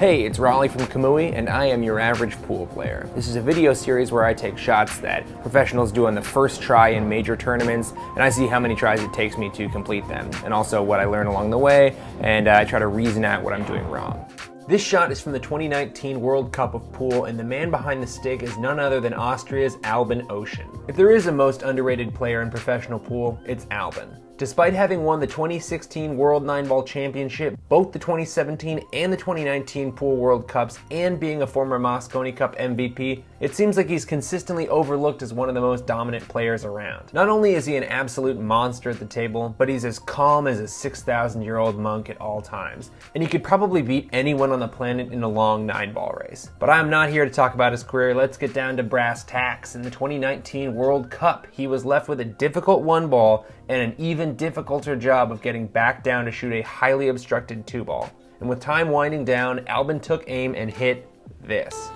Hey, it's Raleigh from KAMUI, and I am your average pool player. This is a video series where I take shots that professionals do on the first try in major tournaments, and I see how many tries it takes me to complete them, and also what I learn along the way, and I try to reason out what I'm doing wrong. This shot is from the 2019 World Cup of Pool, and the man behind the stick is none other than Austria's Albin Ouschan. If there is a most underrated player in professional pool, it's Albin. Despite having won the 2016 World 9-Ball Championship, both the 2017 and the 2019 Pool World Cups, and being a former Mosconi Cup MVP, it seems like he's consistently overlooked as one of the most dominant players around. Not only is he an absolute monster at the table, but he's as calm as a 6,000-year-old monk at all times, and he could probably beat anyone on the planet in a long 9-ball race. But I'm not here to talk about his career. Let's get down to brass tacks. In the 2019 World Cup, he was left with a difficult 1-ball and an even difficulter job of getting back down to shoot a highly obstructed 2-ball. And with time winding down, Albin took aim and hit this.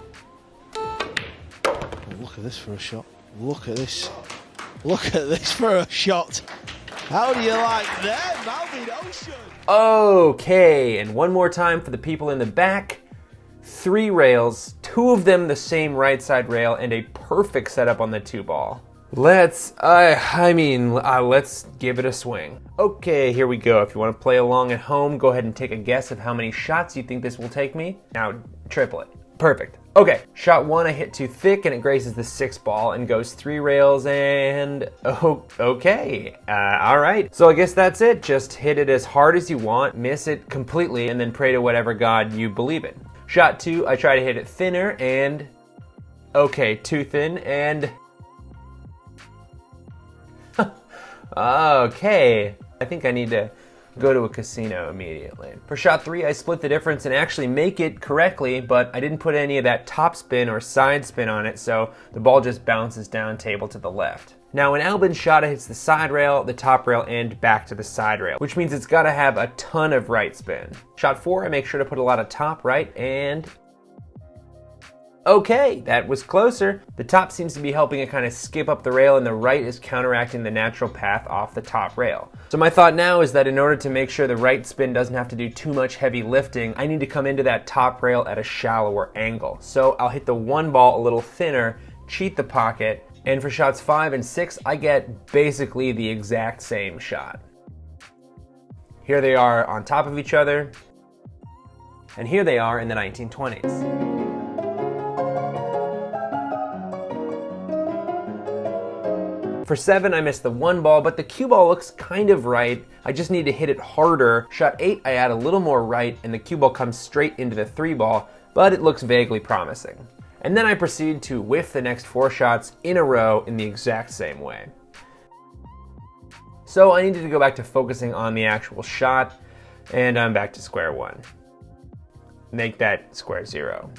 Look at this for a shot. Look at this. Look at this for a shot. How do you like them, Albin Ouschan? Okay, and one more time for the people in the back. 3 rails, 2 of them the same right side rail, and a perfect setup on the 2-ball. Let's give it a swing. Okay, here we go. If you want to play along at home, go ahead and take a guess of how many shots you think this will take me. Now, triple it. Perfect. Okay, shot 1 I hit too thick and it grazes the 6-ball and goes 3 rails and okay. All right. So I guess that's it. Just hit it as hard as you want, miss it completely, and then pray to whatever God you believe in. Shot 2, I try to hit it thinner and okay, too thin and okay, I think I need to go to a casino immediately. For shot 3, I split the difference and actually make it correctly, but I didn't put any of that top spin or side spin on it, so the ball just bounces down table to the left. Now when Albin's shot, it hits the side rail, the top rail, and back to the side rail, which means it's gotta have a ton of right spin. Shot 4, I make sure to put a lot of top right, and okay, that was closer. The top seems to be helping it kind of skip up the rail, and the right is counteracting the natural path off the top rail. So my thought now is that in order to make sure the right spin doesn't have to do too much heavy lifting, I need to come into that top rail at a shallower angle. So I'll hit the 1-ball a little thinner, cheat the pocket, and for shots 5 and 6, I get basically the exact same shot. Here they are on top of each other, and here they are in the 1920s. For 7, I missed the 1-ball, but the cue ball looks kind of right. I just need to hit it harder. Shot 8, I add a little more right, and the cue ball comes straight into the 3-ball, but it looks vaguely promising. And then I proceed to whiff the next 4 shots in a row in the exact same way. So I needed to go back to focusing on the actual shot, and I'm back to square 1. Make that square 0.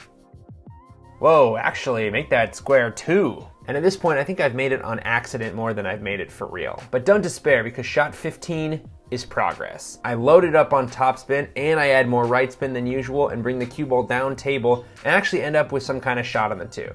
Whoa, actually, make that square 2. And at this point, I think I've made it on accident more than I've made it for real. But don't despair, because shot 15 is progress. I load it up on topspin, and I add more right spin than usual and bring the cue ball down table and actually end up with some kind of shot on the 2.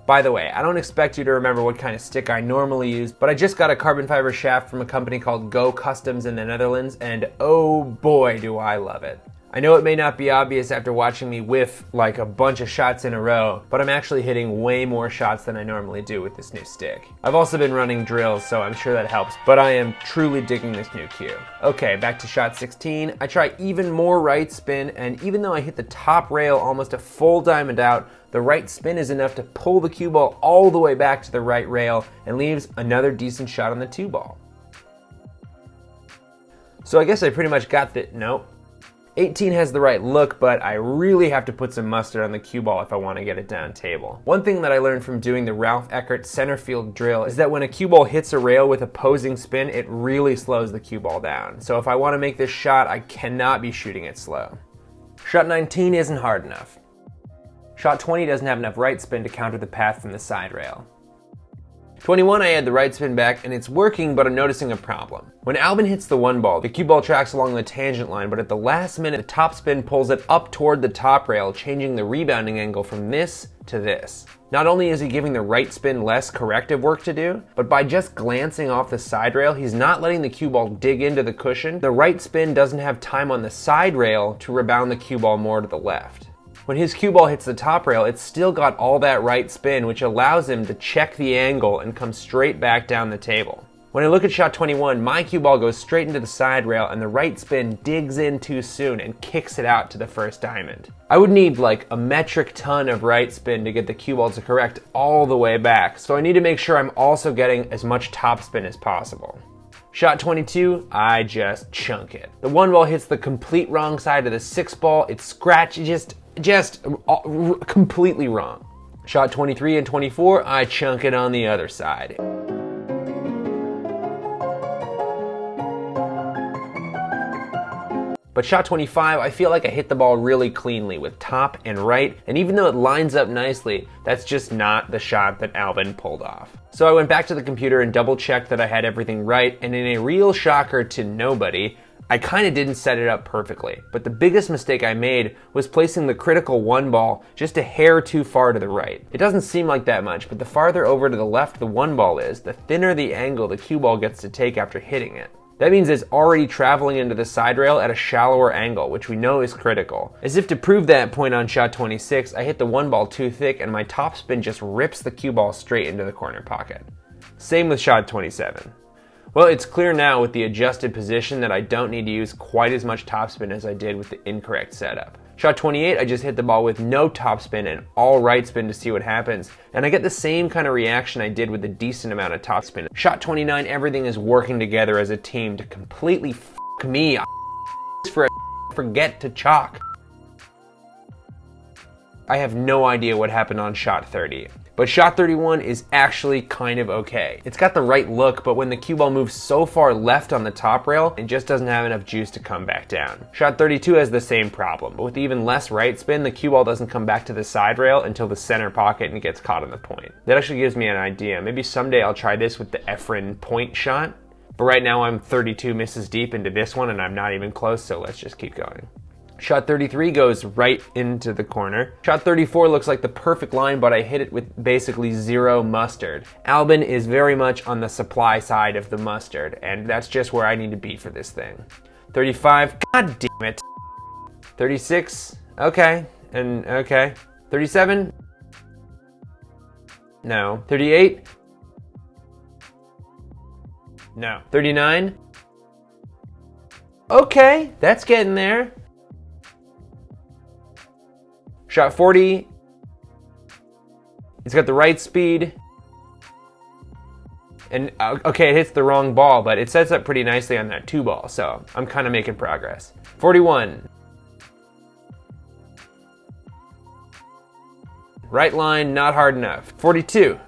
By the way, I don't expect you to remember what kind of stick I normally use, but I just got a carbon fiber shaft from a company called Go Customs in the Netherlands, and oh boy do I love it. I know it may not be obvious after watching me whiff like a bunch of shots in a row, but I'm actually hitting way more shots than I normally do with this new stick. I've also been running drills, so I'm sure that helps, but I am truly digging this new cue. Okay, back to shot 16. I try even more right spin, and even though I hit the top rail almost a full diamond out, the right spin is enough to pull the cue ball all the way back to the right rail and leaves another decent shot on the 2-ball. So I guess I pretty much got the, nope. 18 has the right look, but I really have to put some mustard on the cue ball if I want to get it down table. One thing that I learned from doing the Ralph Eckert center field drill is that when a cue ball hits a rail with opposing spin, it really slows the cue ball down. So if I want to make this shot, I cannot be shooting it slow. Shot 19 isn't hard enough. Shot 20 doesn't have enough right spin to counter the path from the side rail. 21, I add the right spin back, and it's working, but I'm noticing a problem. When Albin hits the 1-ball, the cue ball tracks along the tangent line, but at the last minute, the top spin pulls it up toward the top rail, changing the rebounding angle from this to this. Not only is he giving the right spin less corrective work to do, but by just glancing off the side rail, he's not letting the cue ball dig into the cushion. The right spin doesn't have time on the side rail to rebound the cue ball more to the left. When his cue ball hits the top rail, it's still got all that right spin, which allows him to check the angle and come straight back down the table. When I look at shot 21, my cue ball goes straight into the side rail and the right spin digs in too soon and kicks it out to the first diamond. I would need like a metric ton of right spin to get the cue ball to correct all the way back, so I need to make sure I'm also getting as much top spin as possible. Shot 22, I just chunk it. The 1 ball hits the complete wrong side of the 6 ball. It's scratched, just completely wrong. Shot 23 and 24, I chunk it on the other side. But shot 25, I feel like I hit the ball really cleanly with top and right, and even though it lines up nicely, that's just not the shot that Albin pulled off. So I went back to the computer and double checked that I had everything right, and in a real shocker to nobody, I kind of didn't set it up perfectly. But the biggest mistake I made was placing the critical 1 ball just a hair too far to the right. It doesn't seem like that much, but the farther over to the left the 1 ball is, the thinner the angle the cue ball gets to take after hitting it. That means it's already traveling into the side rail at a shallower angle, which we know is critical. As if to prove that point on shot 26, I hit the 1 ball too thick and my topspin just rips the cue ball straight into the corner pocket. Same with shot 27. Well, it's clear now with the adjusted position that I don't need to use quite as much topspin as I did with the incorrect setup. Shot 28, I just hit the ball with no topspin and all right spin to see what happens, and I get the same kind of reaction I did with a decent amount of topspin. Shot 29, everything is working together as a team to completely f*** me for a forget to chalk. I have no idea what happened on shot 30. But shot 31 is actually kind of okay. It's got the right look, but when the cue ball moves so far left on the top rail, it just doesn't have enough juice to come back down. Shot 32 has the same problem, but with even less right spin, the cue ball doesn't come back to the side rail until the center pocket and gets caught on the point. That actually gives me an idea. Maybe someday I'll try this with the Efren point shot, but right now I'm 32 misses deep into this one and I'm not even close, so let's just keep going. Shot 33 goes right into the corner. Shot 34 looks like the perfect line, but I hit it with basically zero mustard. Albin is very much on the supply side of the mustard, and that's just where I need to be for this thing. 35, god damn it. 36, okay, and okay. 37, no. 38, no. 39, okay, that's getting there. Shot 40, it's got the right speed, and okay, it hits the wrong ball, but it sets up pretty nicely on that 2 ball, so I'm kind of making progress. 41, right line, not hard enough. 42,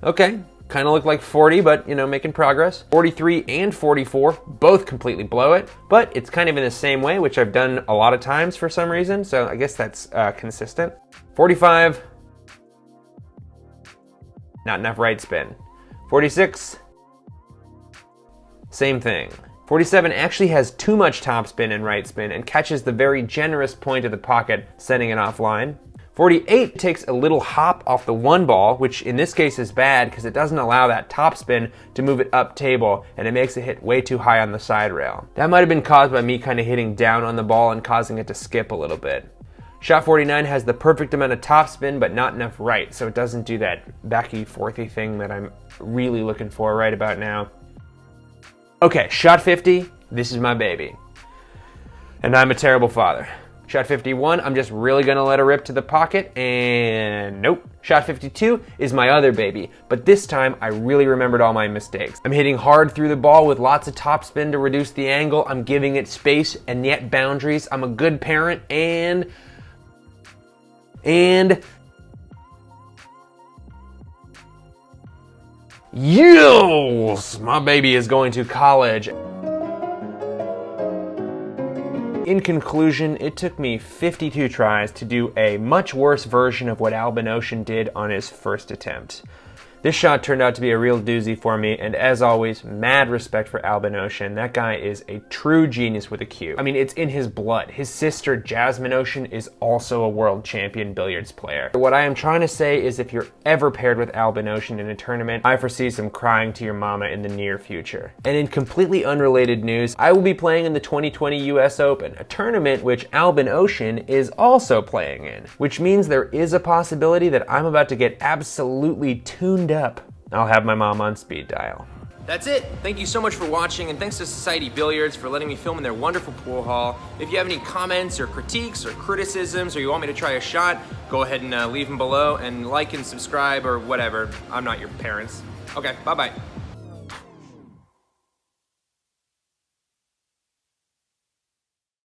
okay. Kind of look like 40, but you know, making progress. 43 and 44, both completely blow it, but it's kind of in the same way, which I've done a lot of times for some reason, so I guess that's consistent. 45, not enough right spin. 46, same thing. 47 actually has too much topspin and right spin and catches the very generous point of the pocket, sending it offline. 48 takes a little hop off the 1 ball, which in this case is bad because it doesn't allow that topspin to move it up table, and it makes it hit way too high on the side rail. That might have been caused by me kind of hitting down on the ball and causing it to skip a little bit. Shot 49 has the perfect amount of topspin, but not enough right, so it doesn't do that backy forthy thing that I'm really looking for right about now. Okay, shot 50, this is my baby. And I'm a terrible father. Shot 51, I'm just really gonna let her rip to the pocket, and nope. Shot 52 is my other baby, but this time I really remembered all my mistakes. I'm hitting hard through the ball with lots of topspin to reduce the angle. I'm giving it space and yet boundaries. I'm a good parent, and yes, my baby is going to college. In conclusion, it took me 52 tries to do a much worse version of what Albin Ouschan did on his first attempt. This shot turned out to be a real doozy for me, and as always, mad respect for Albin Ouschan. That guy is a true genius with a Q. I mean, it's in his blood. His sister, Jasmine Ouschan, is also a world champion billiards player. What I am trying to say is if you're ever paired with Albin Ouschan in a tournament, I foresee some crying to your mama in the near future. And in completely unrelated news, I will be playing in the 2020 US Open, a tournament which Albin Ouschan is also playing in, which means there is a possibility that I'm about to get absolutely tuned up. I'll have my mom on speed dial. That's it. Thank you so much for watching, and thanks to Society Billiards for letting me film in their wonderful pool hall. If you have any comments or critiques or criticisms, or you want me to try a shot, go ahead and leave them below, and like and subscribe or whatever. I'm not your parents. Okay, bye-bye.